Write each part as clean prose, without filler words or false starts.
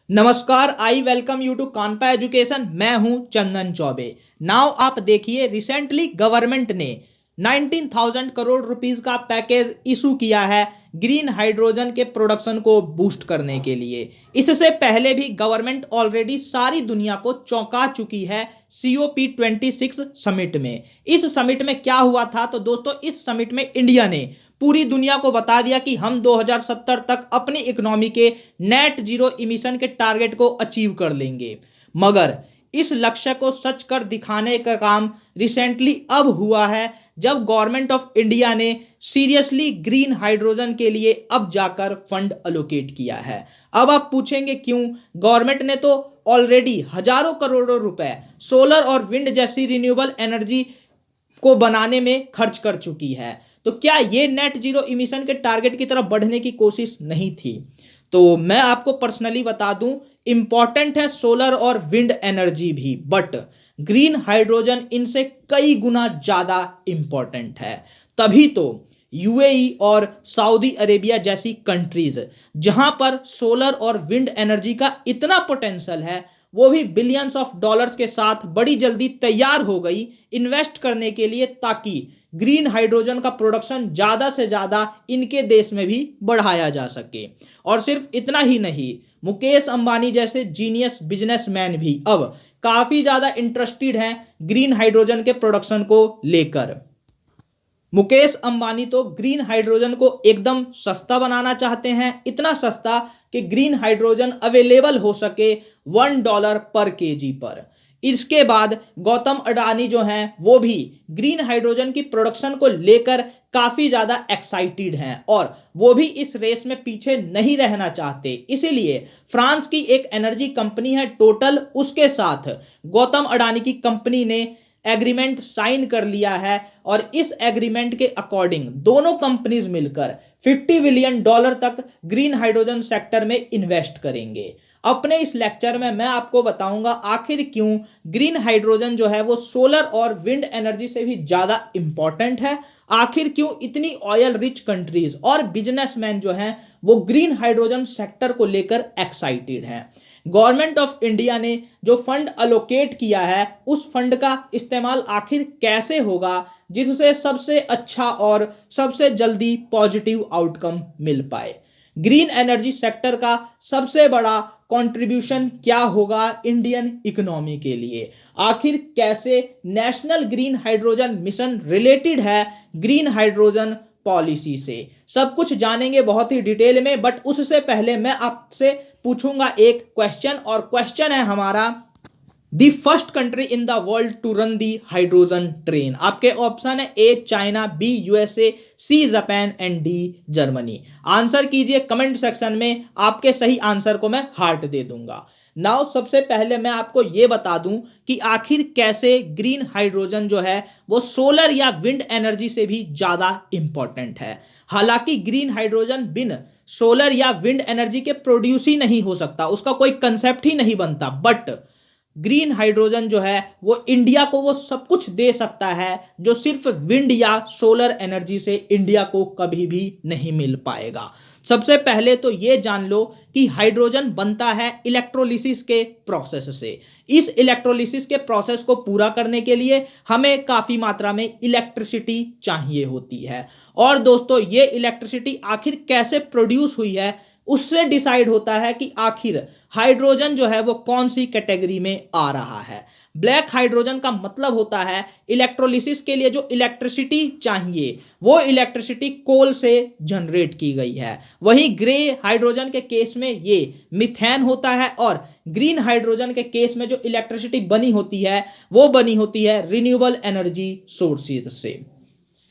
नमस्कार, I welcome you to Kanpa education. मैं हूं चंदन चौबे। नाउ आप देखिए, रिसेंटली गवर्नमेंट ने 19,000 करोड़ रुपीस का पैकेज इशू किया है ग्रीन हाइड्रोजन के प्रोडक्शन को बूस्ट करने के लिए। इससे पहले भी गवर्नमेंट ऑलरेडी सारी दुनिया को चौंका चुकी है COP26 समिट में। इस समिट में क्या हुआ था, तो दोस्तों इस समिट में इंडिया ने पूरी दुनिया को बता दिया कि हम 2070 तक अपनी इकोनॉमी के नेट जीरो इमिशन के टारगेट को अचीव कर लेंगे। मगर इस लक्ष्य को सच कर दिखाने का काम रिसेंटली अब हुआ है, जब गवर्नमेंट ऑफ इंडिया ने सीरियसली ग्रीन हाइड्रोजन के लिए अब जाकर फंड अलोकेट किया है। अब आप पूछेंगे क्यों? गवर्नमेंट ने तो ऑलरेडी हजारों करोड़ों रुपए सोलर और विंड जैसी रिन्यूएबल एनर्जी को बनाने में खर्च कर चुकी है। तो क्या ये नेट जीरो इमिशन के टारगेट की तरफ बढ़ने की कोशिश नहीं थी? तो मैं आपको पर्सनली बता दूं, इंपॉर्टेंट है सोलर और विंड एनर्जी भी, बट ग्रीन हाइड्रोजन इनसे कई गुना ज्यादा इंपॉर्टेंट है। तभी तो यूएई और सऊदी अरेबिया जैसी कंट्रीज, जहां पर सोलर और विंड एनर्जी का इतना पोटेंशियल है, वो भी बिलियंस ऑफ डॉलर्स के साथ बड़ी जल्दी तैयार हो गई इन्वेस्ट करने के लिए, ताकि ग्रीन हाइड्रोजन का प्रोडक्शन ज्यादा से ज्यादा इनके देश में भी बढ़ाया जा सके। और सिर्फ इतना ही नहीं, मुकेश अंबानी जैसे जीनियस बिजनेसमैन भी अब काफी ज्यादा इंटरेस्टेड हैं ग्रीन हाइड्रोजन के प्रोडक्शन को लेकर। मुकेश अंबानी तो ग्रीन हाइड्रोजन को एकदम सस्ता बनाना चाहते हैं, इतना सस्ता कि ग्रीन हाइड्रोजन अवेलेबल हो सके $1 पर केजी पर। इसके बाद गौतम अडानी जो हैं वो भी ग्रीन हाइड्रोजन की प्रोडक्शन को लेकर काफी ज्यादा एक्साइटेड हैं, और वो भी इस रेस में पीछे नहीं रहना चाहते। इसीलिए फ्रांस की एक एनर्जी कंपनी है टोटल, उसके साथ गौतम अडानी की कंपनी ने एग्रीमेंट साइन कर लिया है, और इस एग्रीमेंट के अकॉर्डिंग दोनों कंपनीज मिलकर $50 बिलियन तक ग्रीन हाइड्रोजन सेक्टर में इन्वेस्ट करेंगे। अपने इस लेक्चर में मैं आपको बताऊंगा आखिर क्यों ग्रीन हाइड्रोजन जो है वो सोलर और विंड एनर्जी से भी ज्यादा इंपॉर्टेंट है, आखिर क्यों इतनी ऑयल रिच कंट्रीज और बिजनेसमैन जो हैं वो ग्रीन हाइड्रोजन सेक्टर को लेकर एक्साइटेड हैं। गवर्नमेंट ऑफ इंडिया ने जो फंड अलोकेट किया है, उस फंड का इस्तेमाल आखिर कैसे होगा जिससे सबसे अच्छा और सबसे जल्दी पॉजिटिव आउटकम मिल पाए? ग्रीन एनर्जी सेक्टर का सबसे बड़ा कंट्रीब्यूशन क्या होगा इंडियन इकोनॉमी के लिए? आखिर कैसे national green hydrogen mission related है ग्रीन हाइड्रोजन पॉलिसी से? सब कुछ जानेंगे बहुत ही डिटेल में, बट उससे पहले मैं आपसे पूछूंगा एक क्वेश्चन, और क्वेश्चन है हमारा, the first country in the world to run the hydrogen train. आपके ऑप्शन है A China, B USA, C Japan and D Germany. Answer कीजिए कमेंट सेक्शन में, आपके सही आंसर को मैं हार्ट दे दूंगा। नाउ सबसे पहले मैं आपको यह बता दूं कि आखिर कैसे ग्रीन हाइड्रोजन जो है वो सोलर या विंड एनर्जी से भी ज्यादा इंपॉर्टेंट है। हालांकि ग्रीन हाइड्रोजन बिन सोलर या विंड एनर्जी के प्रोड्यूस ही नहीं हो सकता, उसका कोई कंसेप्ट ही नहीं बनता, बट ग्रीन हाइड्रोजन जो है वो इंडिया को वो सब कुछ दे सकता है जो सिर्फ विंड या सोलर एनर्जी से इंडिया को कभी भी नहीं मिल पाएगा। सबसे पहले तो ये जान लो कि हाइड्रोजन बनता है इलेक्ट्रोलिसिस के प्रोसेस से। इस इलेक्ट्रोलिसिस के प्रोसेस को पूरा करने के लिए हमें काफी मात्रा में इलेक्ट्रिसिटी चाहिए होती है, और दोस्तों ये इलेक्ट्रिसिटी आखिर कैसे प्रोड्यूस हुई है उससे डिसाइड होता है कि आखिर हाइड्रोजन जो है वो कौन सी कैटेगरी में आ रहा है। ब्लैक हाइड्रोजन का मतलब होता है इलेक्ट्रोलिसिस के लिए जो इलेक्ट्रिसिटी चाहिए वो इलेक्ट्रिसिटी कोल से जनरेट की गई है। वही ग्रे हाइड्रोजन के केस में ये मिथेन होता है, और ग्रीन हाइड्रोजन के केस में जो इलेक्ट्रिसिटी बनी होती है वो बनी होती है रिन्यूएबल एनर्जी सोर्सेज से।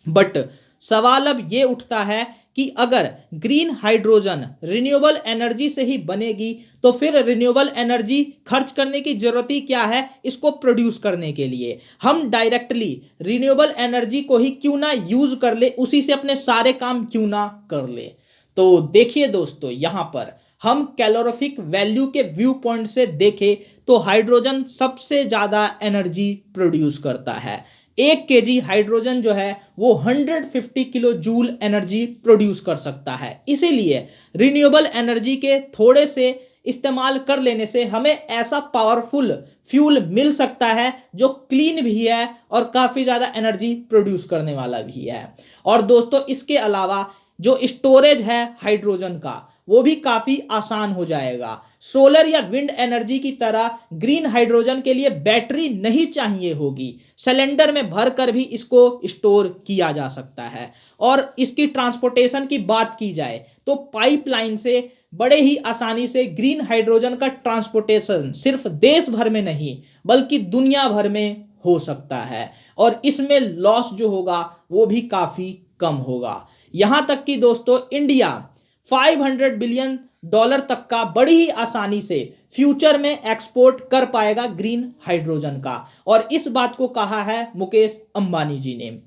बट सवाल अब ये उठता है कि अगर ग्रीन हाइड्रोजन रिन्यूएबल एनर्जी से ही बनेगी तो फिर रिन्यूएबल एनर्जी खर्च करने की जरूरत ही क्या है इसको प्रोड्यूस करने के लिए? हम डायरेक्टली रिन्यूएबल एनर्जी को ही क्यों ना यूज कर ले, उसी से अपने सारे काम क्यों ना कर ले? तो देखिए दोस्तों, यहां पर हम कैलोरीफिक वैल्यू के व्यू पॉइंट से देखें तो हाइड्रोजन सबसे ज्यादा एनर्जी प्रोड्यूस करता है। 1 kg हाइड्रोजन जो है वो 150 किलो जूल एनर्जी प्रोड्यूस कर सकता है। इसीलिए रिन्यूएबल एनर्जी के थोड़े से इस्तेमाल कर लेने से हमें ऐसा पावरफुल फ्यूल मिल सकता है जो क्लीन भी है और काफी ज्यादा एनर्जी प्रोड्यूस करने वाला भी है। और दोस्तों इसके अलावा जो स्टोरेज है हाइड्रोजन का वो भी काफी आसान हो जाएगा। सोलर या विंड एनर्जी की तरह ग्रीन हाइड्रोजन के लिए बैटरी नहीं चाहिए होगी, सिलेंडर में भरकर भी इसको स्टोर किया जा सकता है। और इसकी ट्रांसपोर्टेशन की बात की जाए तो पाइपलाइन से बड़े ही आसानी से ग्रीन हाइड्रोजन का ट्रांसपोर्टेशन सिर्फ देश भर में नहीं बल्कि दुनिया भर में हो सकता है और इसमें लॉस जो होगा वो भी काफी कम होगा। यहां तक कि दोस्तों इंडिया 500 बिलियन डॉलर तक का बड़ी ही आसानी से फ्यूचर में एक्सपोर्ट कर पाएगा ग्रीन हाइड्रोजन का। और इस बात को कहा है मुकेश अंबानी जी ने,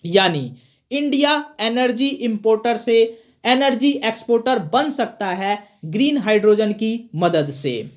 यानी इंडिया एनर्जी इंपोर्टर से एनर्जी एक्सपोर्टर बन सकता है ग्रीन हाइड्रोजन की मदद से।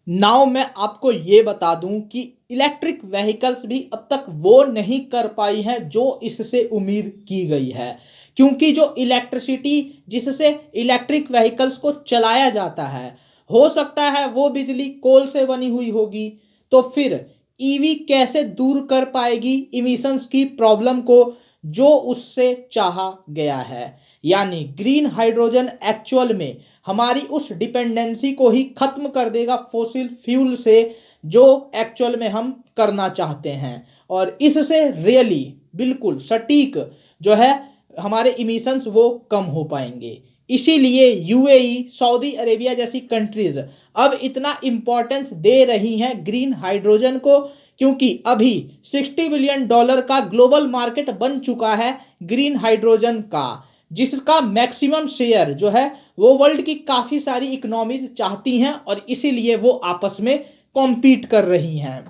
नाउ मैं आपको ये बता दूं कि इलेक्ट्रिक व्हीकल्स भी अब तक वो नहीं कर पाई है जो इससे उम्मीद की गई है, क्योंकि जो इलेक्ट्रिसिटी जिससे इलेक्ट्रिक व्हीकल्स को चलाया जाता है हो सकता है वो बिजली कोल से बनी हुई होगी। तो फिर ईवी कैसे दूर कर पाएगी इमिशंस की प्रॉब्लम को जो उससे चाहा गया है। यानी ग्रीन हाइड्रोजन एक्चुअल में हमारी उस डिपेंडेंसी को ही खत्म कर देगा फॉसिल फ्यूल से जो एक्चुअल में हम करना चाहते हैं, और इससे रियली बिल्कुल सटीक जो है हमारे इमिशंस वो कम हो पाएंगे। इसीलिए यूएई, सऊदी अरेबिया जैसी कंट्रीज अब इतना इंपॉर्टेंस दे रही हैं ग्रीन हाइड्रोजन को, क्योंकि अभी $60 बिलियन का ग्लोबल मार्केट बन चुका है ग्रीन हाइड्रोजन का, जिसका मैक्सिमम शेयर जो है वो वर्ल्ड की काफी सारी इकोनॉमीज चाहती हैं और इसीलिए वो आपस में कॉम्पीट कर रही हैं।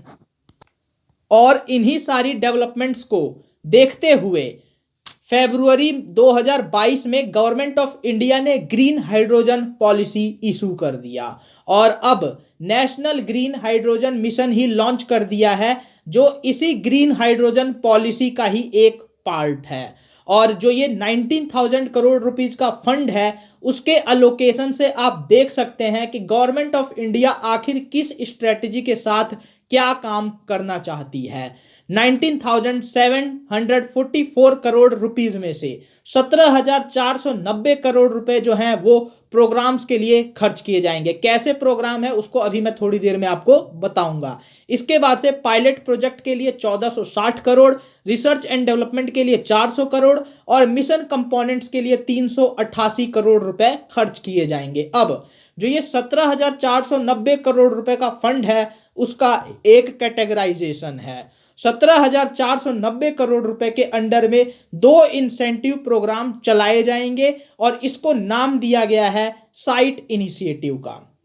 और इन्हीं सारी डेवलपमेंट्स को देखते हुए फरवरी 2022 में गवर्नमेंट ऑफ इंडिया ने ग्रीन हाइड्रोजन पॉलिसी इशू कर दिया और अब नेशनल ग्रीन हाइड्रोजन मिशन ही लॉन्च कर दिया है, जो इसी ग्रीन हाइड्रोजन पॉलिसी का ही एक पार्ट है। और जो ये 19,000 करोड़ रुपीस का फंड है उसके अलोकेशन से आप देख सकते हैं कि गवर्नमेंट ऑफ इंडिया आखिर किस स्ट्रेटजी के साथ क्या काम करना चाहती है। 19,744 करोड़ रुपीस में से 17,490 करोड़ रुपए जो हैं वो प्रोग्राम्स के लिए खर्च किए जाएंगे। कैसे प्रोग्राम है उसको अभी मैं थोड़ी देर में आपको बताऊंगा। इसके बाद से पायलट प्रोजेक्ट के लिए 1460 करोड़, रिसर्च एंड डेवलपमेंट के लिए 400 करोड़ और मिशन कंपोनेंट्स के लिए 388 करोड़ रुपए खर्च किए जाएंगे। अब जो ये 17,490 करोड़ रुपए का फंड है उसका एक कैटेगराइजेशन है। 17,490 करोड़ रुपए के अंडर में 2 इंसेंटिव प्रोग्राम चलाए जाएंगे और इसको नाम दिया गया है साइट इनिशिएटिव का।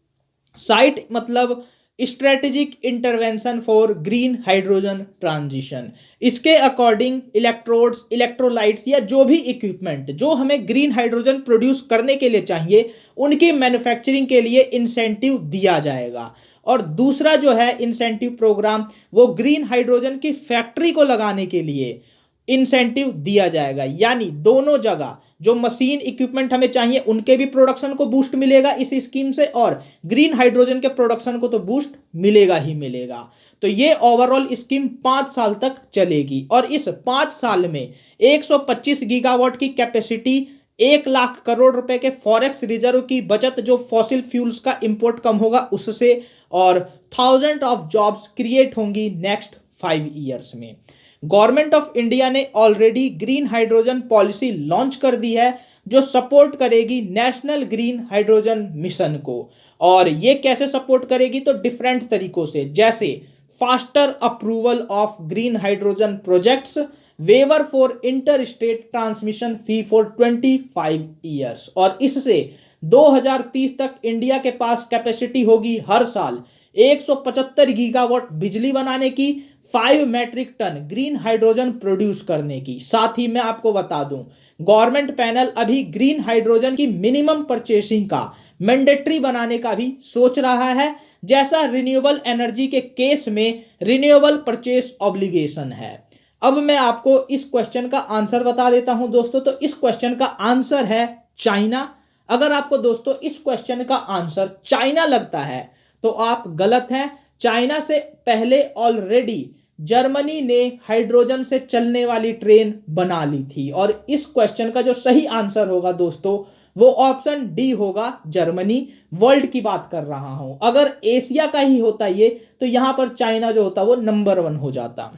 साइट मतलब strategic intervention for green hydrogen transition. इसके अकॉर्डिंग इलेक्ट्रोड्स, इलेक्ट्रोलाइट्स या जो भी इक्विपमेंट जो हमें ग्रीन हाइड्रोजन प्रोड्यूस करने के लिए चाहिए उनकी मैन्युफैक्चरिंग के लिए इंसेंटिव दिया जाएगा। और दूसरा जो है इंसेंटिव प्रोग्राम वो ग्रीन हाइड्रोजन की फैक्ट्री को लगाने के लिए इंसेंटिव दिया जाएगा। यानी दोनों जगह जो मशीन इक्विपमेंट हमें चाहिए उनके भी प्रोडक्शन को बूस्ट मिलेगा इस स्कीम से और ग्रीन हाइड्रोजन के प्रोडक्शन को तो बूस्ट मिलेगा ही मिलेगा। तो ये ओवरऑल स्कीम 5 साल तक चलेगी और इस 5 साल में 125 गीगावाट की कैपेसिटी, 1 लाख करोड़ रुपए के फॉरेक्स रिजर्व की बचत जो फॉसिल फ्यूल्स का इंपोर्ट कम होगा उससे, और 1000 ऑफ जॉब्स क्रिएट होंगी नेक्स्ट 5 ईयर्स में। गवर्नमेंट ऑफ इंडिया ने already green hydrogen policy launch कर दी है जो सपोर्ट करेगी नेशनल ग्रीन हाइड्रोजन मिशन को। और ये कैसे सपोर्ट करेगी तो डिफरेंट तरीकों से, जैसे faster approval of green hydrogen projects, waiver for inter state transmission fee for 25 years. और इससे 2030 तक इंडिया के पास कैपेसिटी होगी हर साल 175 गीगावाट बिजली बनाने की, 5 metric ton green hydrogen produce करने की। साथ ही मैं आपको बता दूं गवर्नमेंट पैनल अभी ग्रीन हाइड्रोजन की मिनिमम परचेसिंग का मैंडेटरी बनाने का भी सोच रहा है, जैसा रिन्यूएबल एनर्जी के केस में रिन्यूएबल परचेस ऑब्लिगेशन है। अब मैं आपको इस क्वेश्चन का आंसर बता देता हूं दोस्तों। तो इस क्वेश्चन का आंसर है चाइना। अगर आपको दोस्तों इस क्वेश्चन का आंसर चाइना लगता है तो आप गलत हैं। चाइना से पहले ऑलरेडी जर्मनी ने हाइड्रोजन से चलने वाली ट्रेन बना ली थी। और इस क्वेश्चन का जो सही आंसर होगा दोस्तों वो ऑप्शन डी होगा, जर्मनी। वर्ल्ड की बात कर रहा हूं, अगर एशिया का ही होता ये तो यहां पर चाइना जो होता वो नंबर 1 हो जाता।